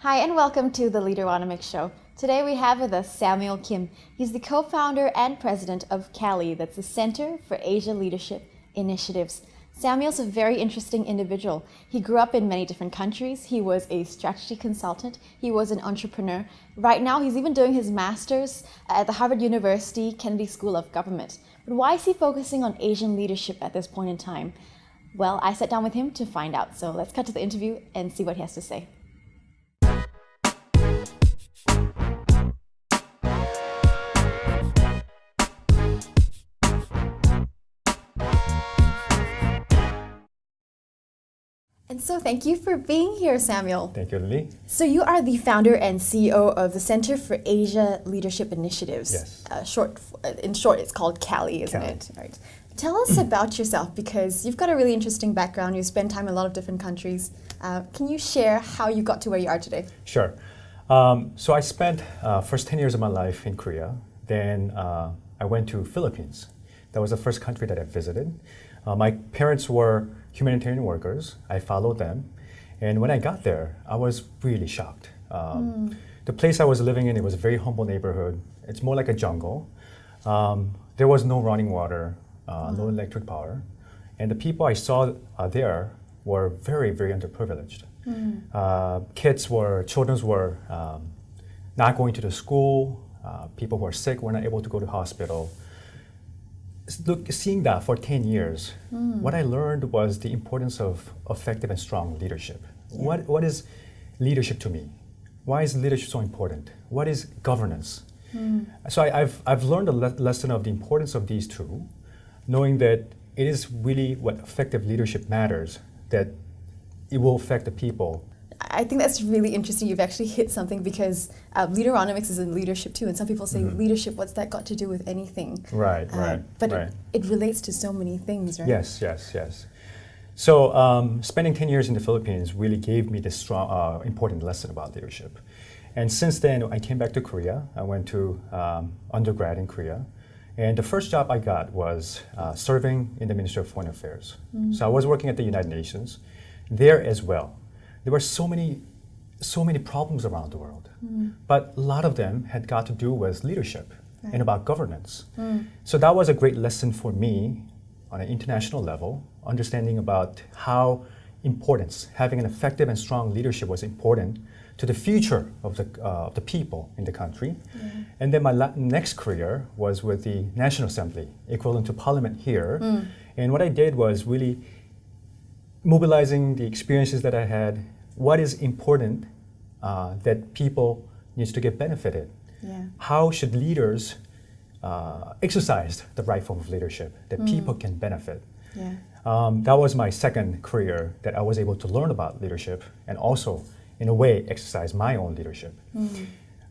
Hi and welcome to the Leaderonomics show. Today we have with us Samuel Kim. He's the co-founder and president of CALI, that's the Center for Asia Leadership Initiatives. Samuel's a very interesting individual. He grew up in many different countries. He was a strategy consultant. He was an entrepreneur. Right now he's even doing his master's at the Harvard University Kennedy School of Government. But why is he focusing on Asian leadership at this point in time? Well, I sat down with him to find out. So let's cut to the interview and see what he has to say. And so thank you for being here, Samuel. Thank you, Lily. So you are the founder and CEO of the Center for Asia Leadership Initiatives. Yes. In short, it's called CALI, isn't CALI. it? Right. Tell us about yourself, because you've got a really interesting background. You spend time in a lot of different countries. Can you share how you got to where you are today? Sure. So I spent first 10 years of my life in Korea. Then I went to Philippines. That was the first country that I visited. My parents were humanitarian workers. I followed them. And when I got there, I was really shocked. The place I was living in, it was a very humble neighborhood. It's more like a jungle. There was no running water, no electric power. And the people I saw there were very, very underprivileged. Children were not going to the school. People who were sick were not able to go to hospital. Seeing that for 10 years, what I learned was the importance of effective and strong leadership. Yeah. What is leadership to me? Why is leadership so important? What is governance? So I've learned a lesson of the importance of these two, knowing that it is really what effective leadership matters, that it will affect the people. I think that's really interesting. You've actually hit something, because Leaderonomics is in leadership too, and some people say leadership, what's that got to do with anything? Right. But it relates to so many things, right? Yes. So spending 10 years in the Philippines really gave me this strong, important lesson about leadership. And since then, I came back to Korea. I went to undergrad in Korea. And the first job I got was serving in the Ministry of Foreign Affairs. So I was working at the United Nations there as well. There were so many problems around the world, but a lot of them had got to do with leadership and about governance. So that was a great lesson for me on an international level, understanding about how having an effective and strong leadership was important to the future of the people in the country. And then my next career was with the National Assembly, equivalent to Parliament here. And what I did was really mobilizing the experiences that I had. What is important that people needs to get benefited? How should leaders exercise the right form of leadership that people can benefit? That was my second career, that I was able to learn about leadership and also, in a way, exercise my own leadership.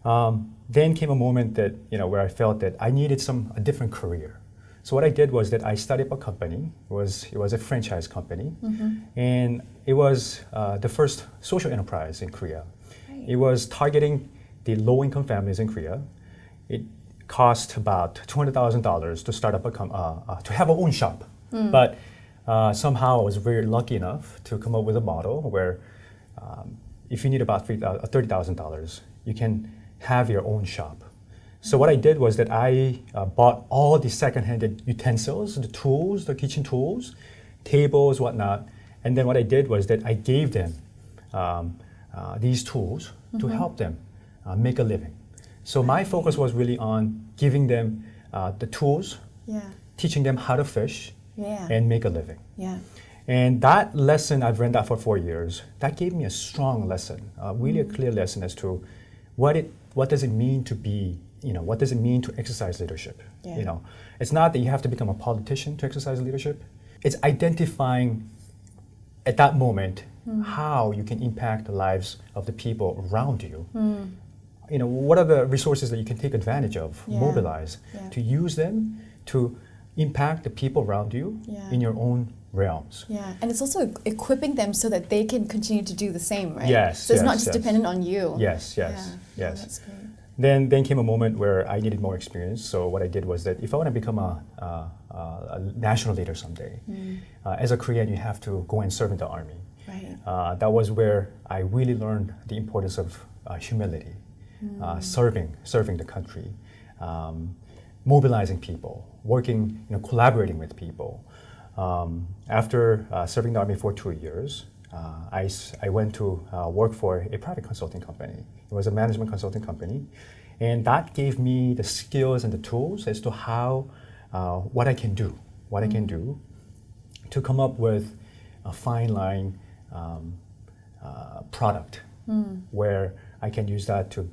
Then came a moment that where I felt that I needed a different career. So what I did was that I started up a company. It was a franchise company, and it was the first social enterprise in Korea. Right. It was targeting the low-income families in Korea. It cost about $200,000 to start up to have our own shop. But somehow I was very lucky enough to come up with a model where if you need about $30,000, you can have your own shop. So what I did was that I bought all the second-hand utensils, the tools, the kitchen tools, tables, whatnot. And then what I did was that I gave them these tools to help them make a living. So my focus was really on giving them the tools, teaching them how to fish, and make a living. And that lesson, I've run that for 4 years. That gave me a strong lesson, really a clear lesson as to what does it mean to be. What does it mean to exercise leadership? It's not that you have to become a politician to exercise leadership. It's identifying at that moment how you can impact the lives of the people around you. What are the resources that you can take advantage of, mobilize, to use them to impact the people around you in your own realms. And it's also equipping them so that they can continue to do the same, right? Yes. So it's not just dependent on you. Yes. Oh, that's great. Then came a moment where I needed more experience. So what I did was that if I want to become a national leader someday, as a Korean, you have to go and serve in the army. Right. Right. That was where I really learned the importance of humility, serving the country, mobilizing people, working, collaborating with people. After serving the Army for 2 years, I went to work for a private consulting company. It was a management consulting company, and that gave me the skills and the tools as to how, what I can do to come up with a fine line product where I can use that to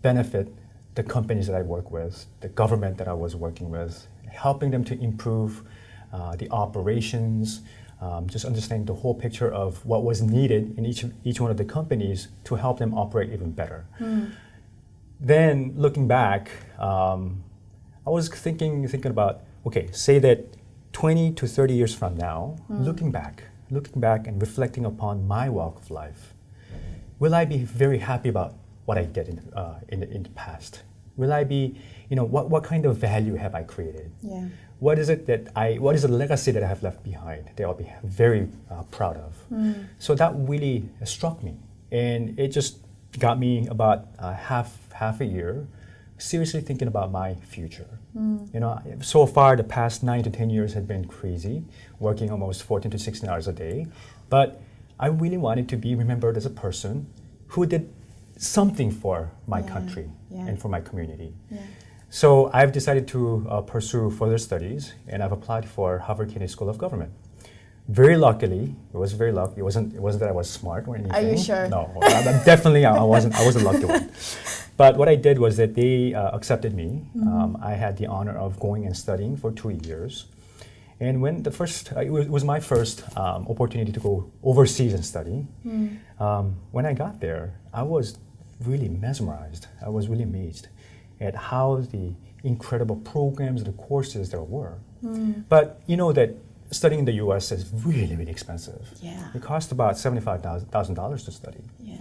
benefit the companies that I work with, the government that I was working with, helping them to improve the operations, just understanding the whole picture of what was needed in each one of the companies to help them operate even better. Then looking back, I was thinking about, okay, say that 20 to 30 years from now, looking back and reflecting upon my walk of life, will I be very happy about what I did in the past? Will I be, what kind of value have I created? Yeah. What is the legacy that I have left behind that I'll be very proud of? So that really struck me, and it just got me about half a year seriously thinking about my future. So far the past 9 to 10 years had been crazy, working almost 14 to 16 hours a day, but I really wanted to be remembered as a person who did something for my country and for my community. Yeah. So I've decided to pursue further studies, and I've applied for Harvard Kennedy School of Government. Very luckily, it was very lucky. It wasn't that I was smart or anything. Are you sure? No, definitely I wasn't. I was a lucky one. But what I did was that they accepted me. I had the honor of going and studying for 2 years, and when it was my first opportunity to go overseas and study. When I got there, I was really mesmerized. I was really amazed at how the incredible programs, the courses there were. But you know that studying in the U.S. is really, really expensive. Yeah. It cost about $75,000 to study. Yeah.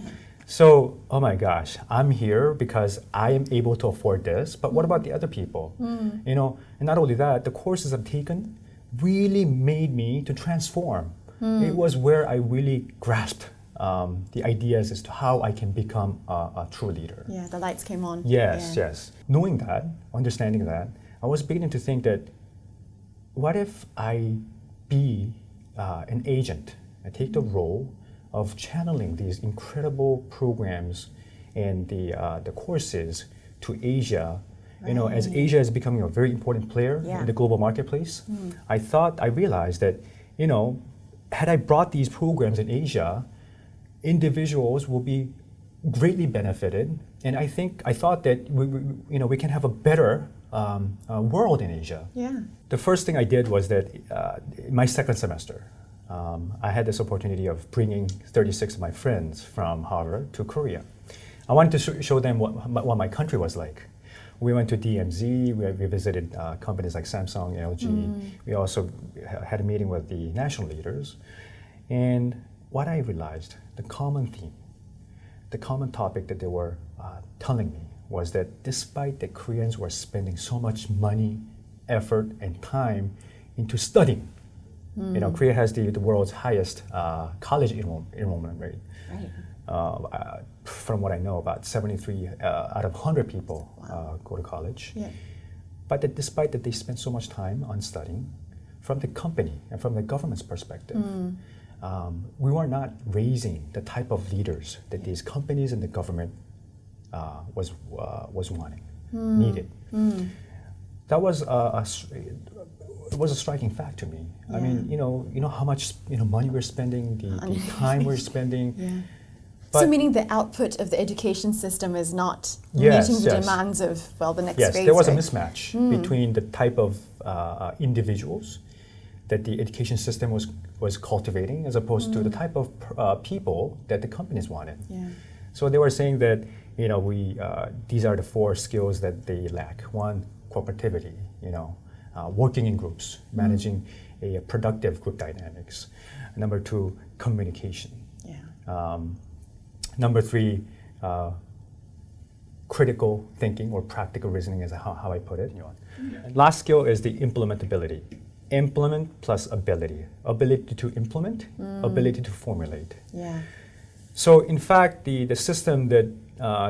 So, oh my gosh, I'm here because I am able to afford this, but what about the other people? And not only that, the courses I've taken really made me to transform. It was where I really grasped the ideas as to how I can become a true leader. Yeah, the lights came on. Yes. Knowing that, understanding that, I was beginning to think that, what if I be an agent? I take the role of channeling these incredible programs and the courses to Asia. As Asia is becoming a very important player in the global marketplace, I realized that, had I brought these programs in Asia, individuals will be greatly benefited, and I thought that we can have a better world in Asia. Yeah. The first thing I did was that my second semester, I had this opportunity of bringing 36 of my friends from Harvard to Korea. I wanted to show them what my country was like. We went to DMZ, we visited companies like Samsung, LG. We also had a meeting with the national leaders. And what I realized, the common theme, the common topic that they were telling me was that despite that Koreans were spending so much money, effort, and time into studying, Korea has the world's highest college enrollment rate. Right. From what I know, about 73 out of 100 people go to college. Yeah. But that despite that they spend so much time on studying, from the company and from the government's perspective, we were not raising the type of leaders that these companies and the government was wanting, needed. That was it was a striking fact to me. I mean, you know how much money we're spending, the time we're spending. Yeah. But So meaning the output of the education system is not Yes, meeting the yes. demands of, the next yes, phase, there was a right? mismatch between the type of individuals that the education system was cultivating as opposed to the type of people that the companies wanted. Yeah. So they were saying that these are the 4 skills that they lack. 1, cooperativity, working in groups, managing a productive group dynamics. Number 2, communication. Yeah. Number 3, critical thinking or practical reasoning is how I put it. And last skill is the implementability. implement plus ability. Ability to implement, ability to formulate. Yeah. So in fact, the system that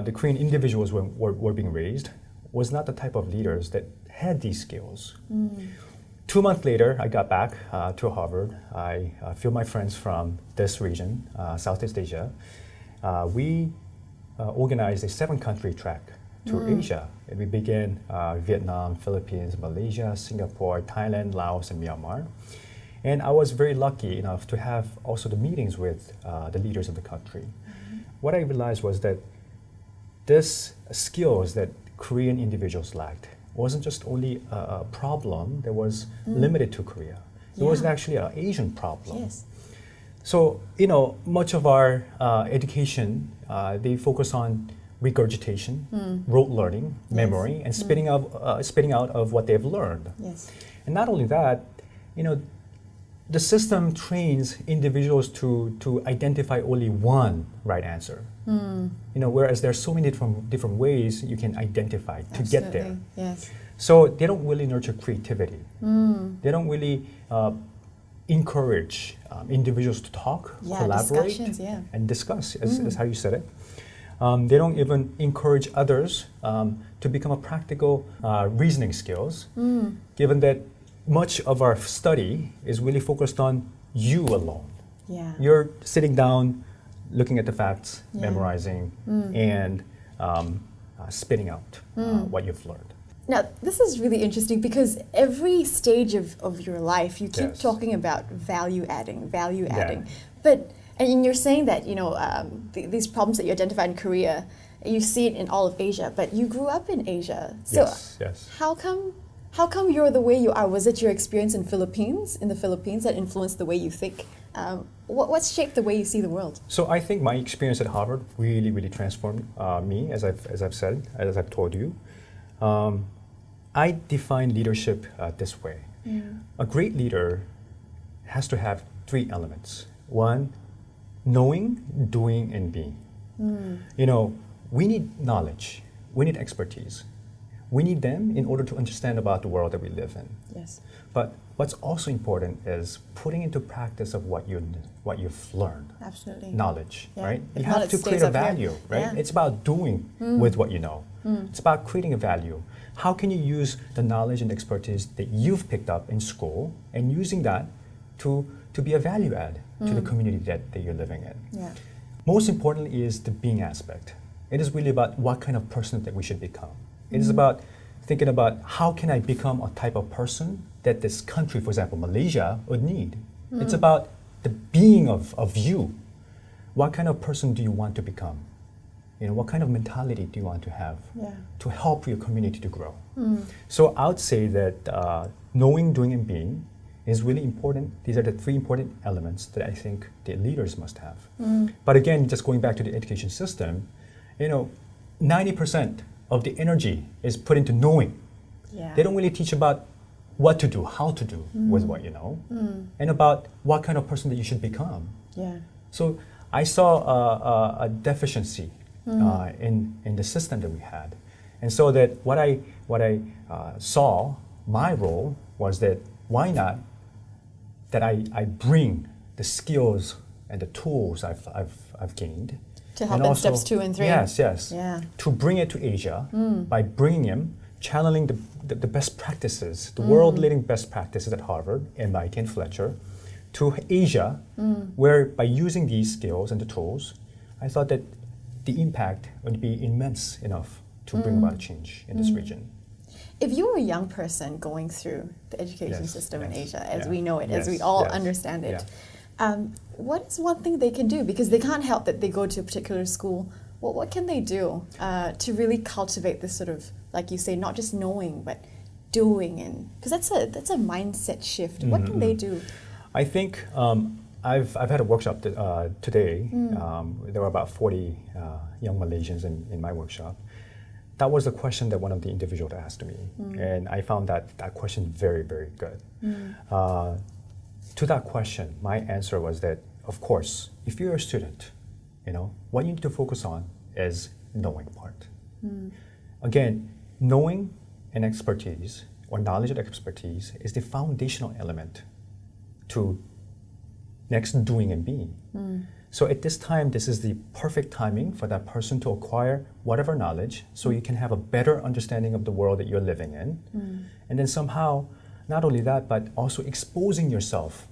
the Korean individuals were being raised was not the type of leaders that had these skills. 2 months later, I got back to Harvard. I flew my friends from this region, Southeast Asia. We organized a 7-country trek to Asia. And we began Vietnam, Philippines, Malaysia, Singapore, Thailand, Laos, and Myanmar. And I was very lucky enough to have also the meetings with the leaders of the country. What I realized was that this skills that Korean individuals lacked wasn't just only a problem that was limited to Korea. It was actually an Asian problem. Yes. So, much of our education, they focus on regurgitation, rote learning, memory, and spitting out of what they've learned. Yes. And not only that, the system trains individuals to identify only one right answer. Whereas there's so many different ways you can identify to get there. Absolutely. Yes. So they don't really nurture creativity. They don't really encourage individuals to talk, collaborate, discussions, and discuss, as how you said it. They don't even encourage others to become a practical reasoning skills, given that much of our study is really focused on you alone. Yeah. You're sitting down, looking at the facts, memorizing, and spitting out what you've learned. Now, this is really interesting because every stage of your life, you keep Yes. talking about value adding. But, and you're saying that, these problems that you identified in Korea, you see it in all of Asia, but you grew up in Asia. So Yes. how come you're the way you are? Was it your experience in the Philippines that influenced the way you think? What's shaped the way you see the world? So I think my experience at Harvard really, really transformed me, as I've said, as I've told you. I define leadership this way. A great leader has to have 3 elements. 1, knowing, doing, and being. We need knowledge. We need expertise. We need them in order to understand about the world that we live in. Yes. But what's also important is putting into practice of what you've learned. Absolutely. Knowledge, Yeah. right? If You not, have it to stays create a up here. value, right? Yeah. It's about doing with what you know. It's about creating a value. How can you use the knowledge and expertise that you've picked up in school and using that to be a value add to the community that you're living in? Yeah. Most importantly is the being aspect. It is really about what kind of person that we should become. It is about thinking about how can I become a type of person that this country, for example, Malaysia, would need. It's about the being of you. What kind of person do you want to become? What kind of mentality do you want to have to help your community to grow? So I would say that knowing, doing, and being is really important. These are the 3 important elements that I think the leaders must have. But again, just going back to the education system, 90% of the energy is put into knowing. Yeah. They don't really teach about what to do, how to do with what you know, and about what kind of person that you should become. Yeah. So I saw a deficiency in the system that we had, and so that what I saw my role was that why not that I bring the skills and the tools I've gained To help and in also- steps 2 and 3. Yes. Yeah. To bring it to Asia by bringing him, channeling the best practices, the world-leading best practices at Harvard, MIT, and Fletcher, to Asia, where by using these skills and the tools, I thought that the impact would be immense enough to bring about a change in this region. If you were a young person going through the education Yes, system in yes, Asia, as yeah, we know it, as yes, we all yes, understand it, yeah. what is one thing they can do? Because they can't help that they go to a particular school. Well, what can they do to really cultivate this sort of, like you say, not just knowing, but doing? And because that's a mindset shift. What can they do? I think I've had a workshop today. There were about 40 young Malaysians in my workshop. That was the question that one of the individuals asked me, and I found that question very, very good. To that question, my answer was that, of course, if you're a student, what you need to focus on is knowing part. Again, knowing and expertise or knowledge or expertise is the foundational element to next doing and being. So at this time, this is the perfect timing for that person to acquire whatever knowledge so you can have a better understanding of the world that you're living in. And then somehow, not only that, but also exposing yourself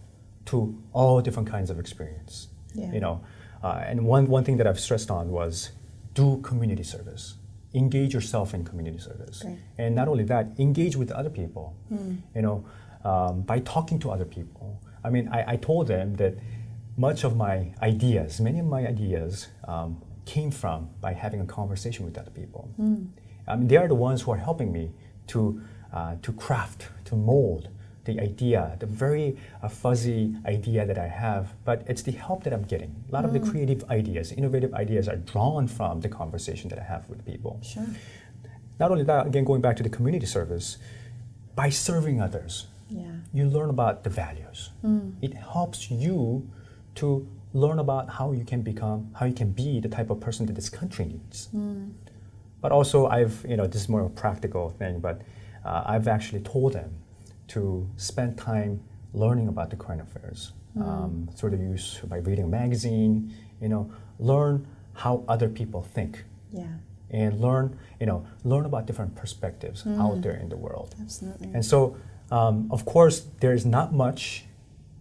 to all different kinds of experience. Yeah. You know, and one thing that I've stressed on was do community service. Engage yourself in community service. Great. And not only that, engage with other people. You know, by talking to other people. I mean, I told them that many of my ideas came from by having a conversation with other people. I mean, they are the ones who are helping me to craft, to mold the idea, the very fuzzy idea that I have, but it's the help that I'm getting. A lot of the creative ideas, innovative ideas are drawn from the conversation that I have with people. Sure. Not only that, again, going back to the community service, by serving others, you learn about the values. It helps you to learn about how you can be the type of person that this country needs. But also, this is more of a practical thing, but I've actually told them to spend time learning about the current affairs through the use by reading a magazine. Learn how other people think. And learn about different perspectives out there in the world. Absolutely. And so, of course, there is not much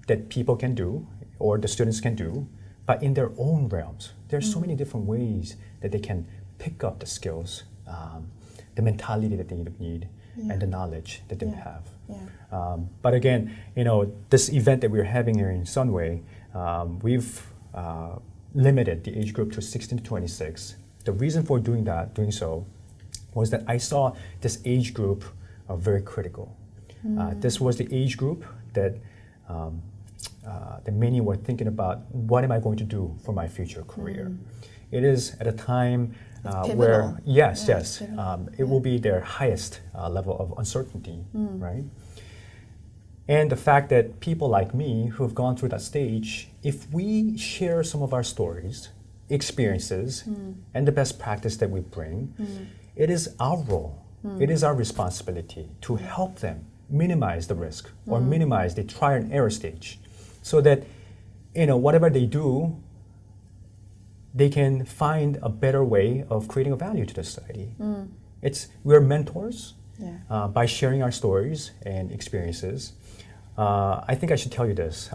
that people can do or the students can do, but in their own realms, there's so many different ways that they can pick up the skills, the mentality that they need, and the knowledge that they have. But again, this event that we're having here in Sunway, we've limited the age group to 16 to 26. The reason for doing so was that I saw this age group very critical. This was the age group that many were thinking about, what am I going to do for my future career? It is at a time where, it will be their highest level of uncertainty, right? And the fact that people like me who have gone through that stage, if we share some of our stories, experiences, and the best practice that we bring, it is our role, it is our responsibility to help them minimize the risk or minimize the trial and error stage so that, whatever they do, they can find a better way of creating a value to the society. We're mentors by sharing our stories and experiences. I think I should tell you this.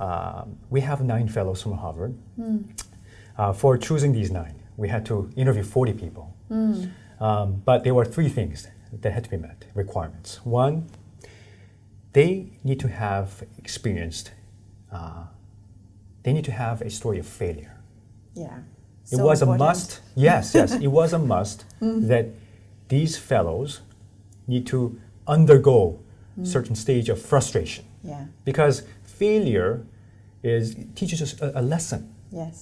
We have 9 fellows from Harvard. For choosing these 9, we had to interview 40 people. But there were 3 things that had to be met, requirements. One, they need to have they need to have a story of failure. It was a must. Yes, it was a must that these fellows need to undergo certain stage of frustration. Because failure teaches us a lesson.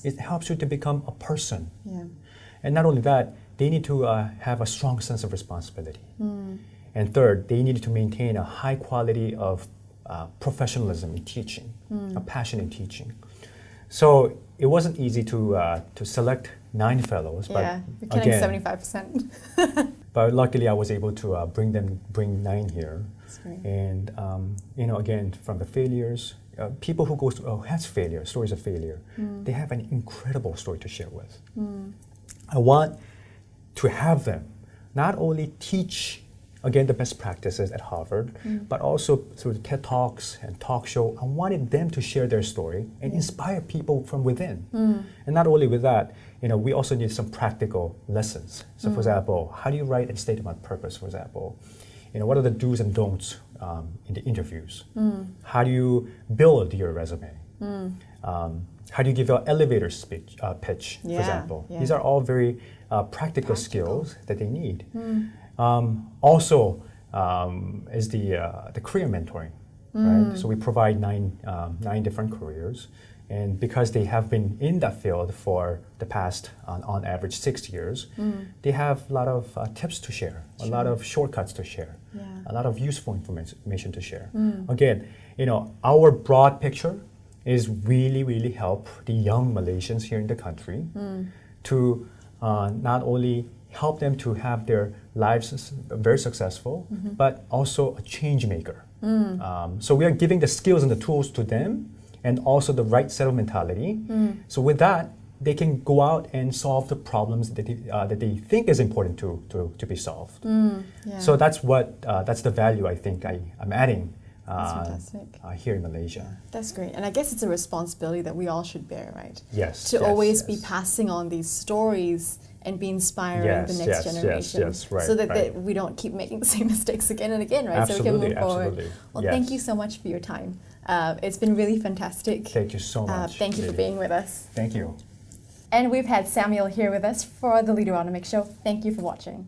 It helps you to become a person. And not only that, they need to have a strong sense of responsibility. And third, they needed to maintain a high quality of professionalism in teaching, a passion in teaching. So it wasn't easy to select 9 fellows. But you're killing 75%. But luckily, I was able to bring 9 here. That's great. And again, from the failures, people who go through has failure, stories of failure, they have an incredible story to share with. I want to have them not only teach, again, the best practices at Harvard, but also through the TED Talks and talk show. I wanted them to share their story and inspire people from within. And not only with that, we also need some practical lessons. So for example, how do you write a statement of purpose, for example? What are the do's and don'ts in the interviews? How do you build your resume? How do you give an elevator pitch, for example? These are all very practical skills that they need. Also, is the career mentoring, right? So we provide 9 different careers, and because they have been in that field for the past, on average, 6 years, they have a lot of tips to share, a lot of shortcuts to share, a lot of useful information to share. Again, our broad picture is really help the young Malaysians here in the country to not only help them to have their lives very successful, but also a change maker. So we are giving the skills and the tools to them, and also the right set of mentality. So with that, they can go out and solve the problems that they think is important to be solved. Yeah. So that's the value I think I'm adding That's fantastic. here in Malaysia. That's great. And I guess it's a responsibility that we all should bear, right? Yes. To yes, always yes. be passing on these stories and be inspiring the next generation. Yes, right, so that right. we don't keep making the same mistakes again and again, right? Absolutely, so we can move forward. absolutely. Well, Yes. thank you so much for your time. It's been really fantastic. Thank you so much. Thank you for Lily. being with us. Thank you. And we've had Samuel here with us for the Leaderonomics show. Thank you for watching.